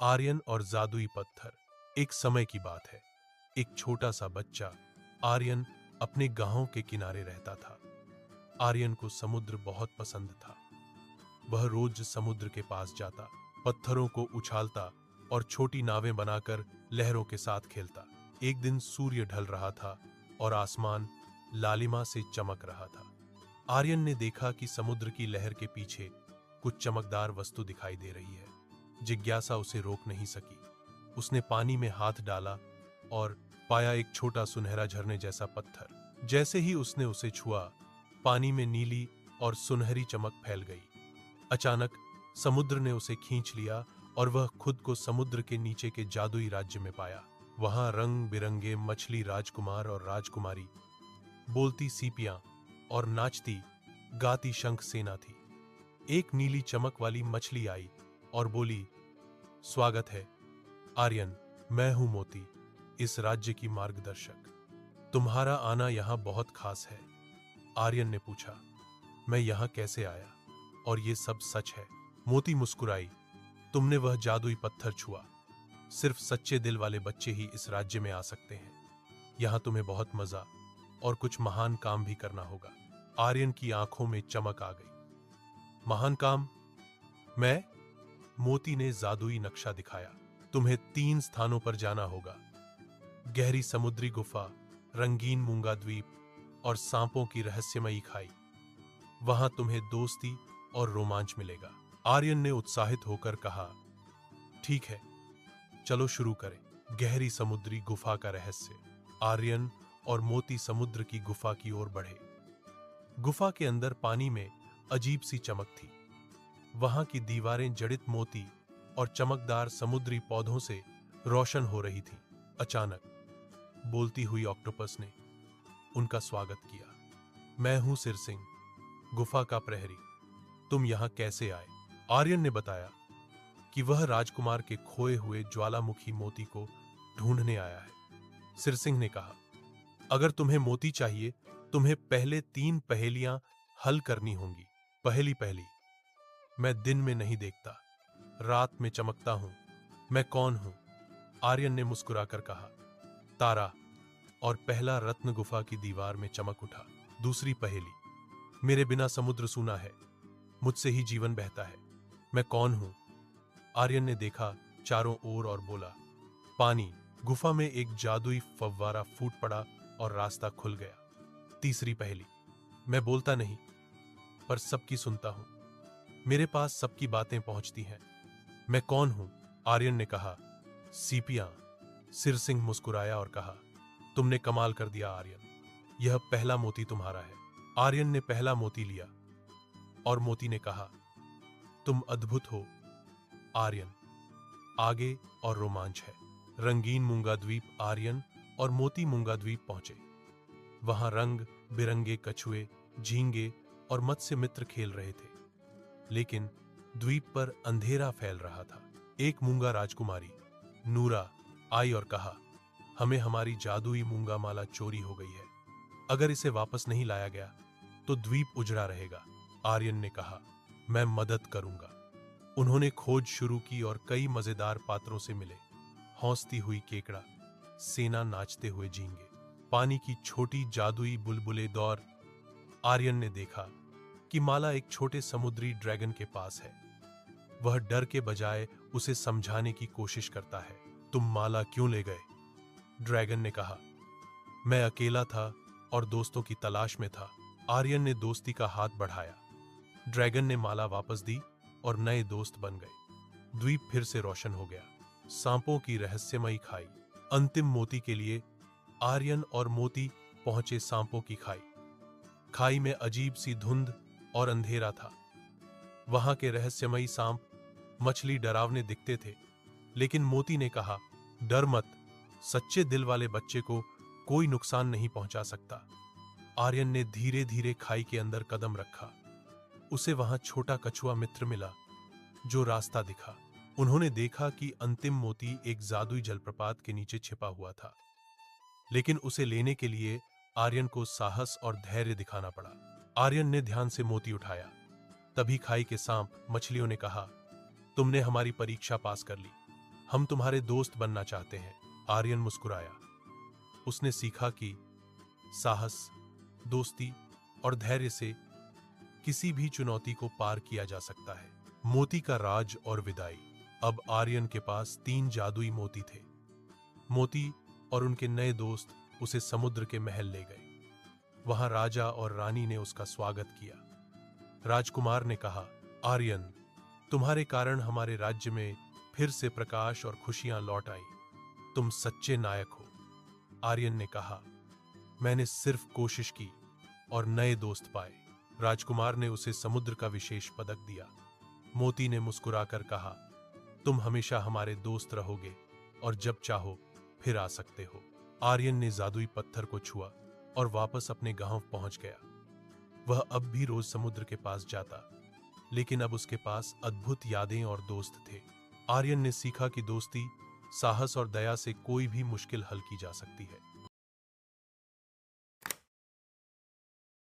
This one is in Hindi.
आर्यन और जादुई पत्थर। एक समय की बात है। एक छोटा सा बच्चा आर्यन अपने गांव के किनारे रहता था। आर्यन को समुद्र बहुत पसंद था। वह रोज समुद्र के पास जाता, पत्थरों को उछालता और छोटी नावें बनाकर लहरों के साथ खेलता। एक दिन सूर्य ढल रहा था और आसमान लालिमा से चमक रहा था। आर्यन ने देखा कि समुद्र की लहर के पीछे कुछ चमकदार वस्तु दिखाई दे रही है। जिज्ञासा उसे रोक नहीं सकी। उसने पानी में हाथ डाला और पाया एक छोटा सुनहरा झरने जैसा पत्थर। जैसे ही उसने उसे छुआ, पानी में नीली और सुनहरी चमक फैल गई। अचानक समुद्र ने उसे खींच लिया और वह खुद को समुद्र के नीचे के जादुई राज्य में पाया। वहां रंग बिरंगे मछली राजकुमार और राजकुमारी, बोलती सीपियां और नाचती गाती शंख सेना थी। एक नीली चमक वाली मछली आई और बोली, स्वागत है आर्यन, मैं हूं मोती, इस राज्य की मार्गदर्शक। तुम्हारा आना यहां बहुत खास है। आर्यन ने पूछा, मैं यहां कैसे आया और ये सब सच है? मोती मुस्कुराई, तुमने वह जादुई पत्थर छुआ। सिर्फ सच्चे दिल वाले बच्चे ही इस राज्य में आ सकते हैं। यहां तुम्हें बहुत मजा और कुछ महान काम भी करना होगा। आर्यन की आंखों में चमक आ गई। महान काम? मैं? मोती ने जादुई नक्शा दिखाया। तुम्हें 3 स्थानों पर जाना होगा, गहरी समुद्री गुफा, रंगीन मूंगा द्वीप और सांपों की रहस्यमयी खाई। वहां तुम्हें दोस्ती और रोमांच मिलेगा। आर्यन ने उत्साहित होकर कहा, ठीक है, चलो शुरू करें। गहरी समुद्री गुफा का रहस्य। आर्यन और मोती समुद्र की गुफा की ओर बढ़े। गुफा के अंदर पानी में अजीब सी चमक थी। वहां की दीवारें जड़ित मोती और चमकदार समुद्री पौधों से रोशन हो रही थीं। अचानक बोलती हुई ऑक्टोपस ने उनका स्वागत किया। मैं हूं सिरसिंह, गुफा का प्रहरी। तुम यहां कैसे आए? आर्यन ने बताया कि वह राजकुमार के खोए हुए ज्वालामुखी मोती को ढूंढने आया है। सिरसिंह ने कहा, अगर तुम्हें मोती चाहिए, तुम्हें पहले 3 पहेलियां हल करनी होंगी। पहली, मैं दिन में नहीं देखता, रात में चमकता हूं। मैं कौन हूं? आर्यन ने मुस्कुराकर कहा, तारा। और पहला रत्न गुफा की दीवार में चमक उठा। दूसरी पहेली, मेरे बिना समुद्र सूना है, मुझसे ही जीवन बहता है। मैं कौन हूं? आर्यन ने देखा चारों ओर और बोला, पानी। गुफा में एक जादुई फव्वारा फूट पड़ा और रास्ता खुल गया। तीसरी पहेली, मैं बोलता नहीं पर सबकी सुनता हूं, मेरे पास सबकी बातें पहुंचती हैं। मैं कौन हूं? आर्यन ने कहा, सीपियां। सिरसिंह मुस्कुराया और कहा, तुमने कमाल कर दिया आर्यन, यह पहला मोती तुम्हारा है। आर्यन ने पहला मोती लिया और मोती ने कहा, तुम अद्भुत हो आर्यन। आगे और रोमांच है। रंगीन मूंगा द्वीप। आर्यन और मोती मूंगा द्वीप पहुंचे। वहां रंग बिरंगे कछुए, झींगे और मत्स्य मित्र खेल रहे थे। लेकिन द्वीप पर अंधेरा फैल रहा था। एक मूंगा राजकुमारी नूरा आई और कहा, हमें हमारी जादुई मूंगा माला चोरी हो गई है। अगर इसे वापस नहीं लाया गया तो द्वीप उजड़ा रहेगा। आर्यन ने कहा, मैं मदद करूंगा। उन्होंने खोज शुरू की और कई मजेदार पात्रों से मिले। हौंसती हुई केकड़ा, सेना नाचते हुए झींगे, पानी की छोटी जादुई बुलबुले दौर। आर्यन ने देखा कि माला एक छोटे समुद्री ड्रैगन के पास है। वह डर के बजाय उसे समझाने की कोशिश करता है। तुम माला क्यों ले गए? ड्रैगन ने कहा, मैं अकेला था और दोस्तों की तलाश में था। आर्यन ने दोस्ती का हाथ बढ़ाया। ड्रैगन ने माला वापस दी और नए दोस्त बन गए। द्वीप फिर से रोशन हो गया। सांपों की रहस्यमयी खाई। अंतिम मोती के लिए आर्यन और मोती पहुंचे सांपों की खाई। खाई में अजीब सी धुंध और अंधेरा था। वहां के रहस्यमयी सांप मछली डरावने दिखते थे, लेकिन मोती ने कहा, डर मत, सच्चे दिल वाले बच्चे को कोई नुकसान नहीं पहुंचा सकता। आर्यन ने धीरे धीरे खाई के अंदर कदम रखा। उसे वहां छोटा कछुआ मित्र मिला जो रास्ता दिखा। उन्होंने देखा कि अंतिम मोती एक जादुई जलप्रपात के नीचे छिपा हुआ था, लेकिन उसे लेने के लिए आर्यन को साहस और धैर्य दिखाना पड़ा। आर्यन ने ध्यान से मोती उठाया। तभी खाई के सांप मछलियों ने कहा, तुमने हमारी परीक्षा पास कर ली। हम तुम्हारे दोस्त बनना चाहते हैं। आर्यन मुस्कुराया। उसने सीखा कि साहस, दोस्ती और धैर्य से किसी भी चुनौती को पार किया जा सकता है। मोती का राज और विदाई। अब आर्यन के पास 3 जादुई मोती थे। मोती और उनके नए दोस्त उसे समुद्र के महल ले गए। वहां राजा और रानी ने उसका स्वागत किया। राजकुमार ने कहा, आर्यन, तुम्हारे कारण हमारे राज्य में फिर से प्रकाश और खुशियां लौट आई। तुम सच्चे नायक हो। आर्यन ने कहा, मैंने सिर्फ कोशिश की और नए दोस्त पाए। राजकुमार ने उसे समुद्र का विशेष पदक दिया। मोती ने मुस्कुराकर कहा, तुम हमेशा हमारे दोस्त रहोगे और जब चाहो फिर आ सकते हो। आर्यन ने जादुई पत्थर को छुआ और वापस अपने गांव पहुंच गया। वह अब भी रोज समुद्र के पास जाता, लेकिन अब उसके पास अद्भुत यादें और दोस्त थे। आर्यन ने सीखा कि दोस्ती, साहस और दया से कोई भी मुश्किल हल की जा सकती है।